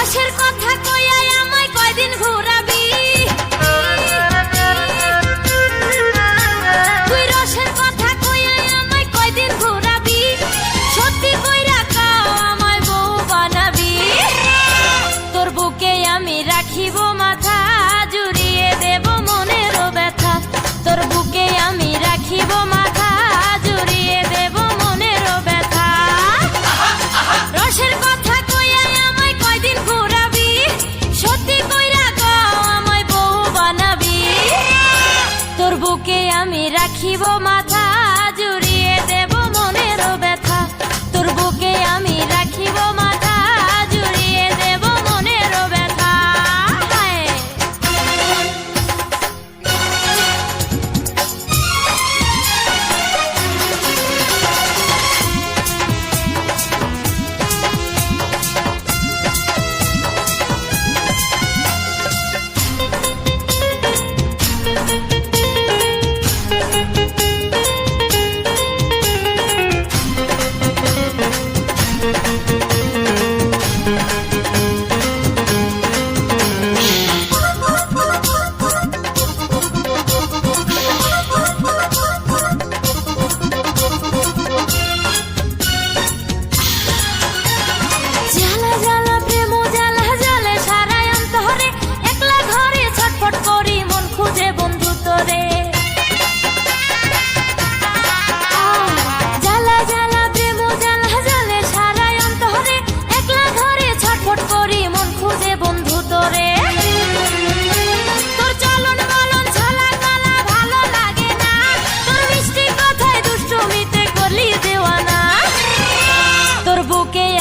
রসের কথা কইয়াই আমায় কয়দিন ঘুরাবি, তুই রসের কথা কইয়াই আমায় কয়দিন ঘুরাবি, সত্যি কইরা কও আমায় বউ বানাবি। তোর বুকে আমি রাখিব মাথা, জুড়িয়ে দেব মনেরও ব্যথা। তোর বুকে আমি রাখিব মাথা, জুড়িয়ে দেব মনেরও ব্যথা। রসের কথা কইয়াই আমায় কয়দিন ঘুরাবি, সত্যি কইরা কও আমায় বউ বানাবি। তোর বুকে আমি রাখিব মাথা, জুড়িয়ে দেব মনেরও ব্যথা। তোর বুকে আমি রাখিব মাথা, জুড়িয়ে দেব মনেরও ব্যথা।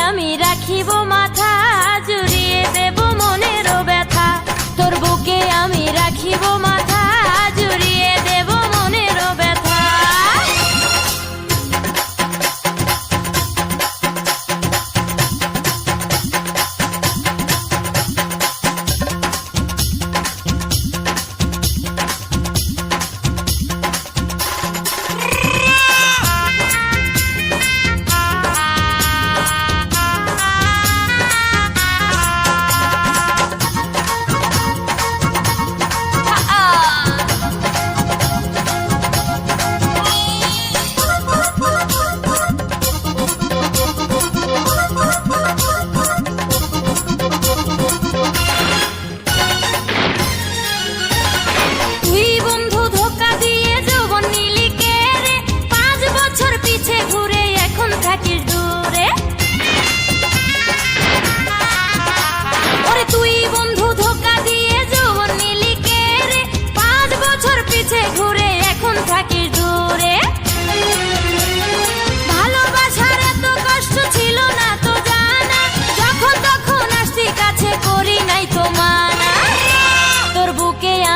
আমি রাখিব মাথা, জুড়িয়ে দেব মনেরও ব্যথা। তোর বুকে আমি রাখিব মাথা, জুড়িয়ে দেব মনেরও ব্যথা।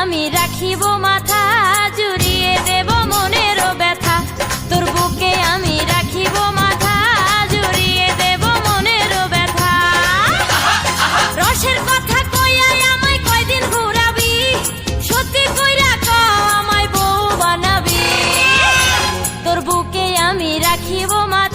আমি রাখিব মাথা, জুড়িয়ে দেব মনেরও ব্যথা। তোর বুকে আমি রাখিব মাথা, জুড়িয়ে দেব মনেরও ব্যথা। রসের কথা কইয়াই আমায় কয়দিন ঘুরাবি, সত্যি কইরা কও আমায় বউ বানাবি। তোর বুকে আমি রাখিব মাথা।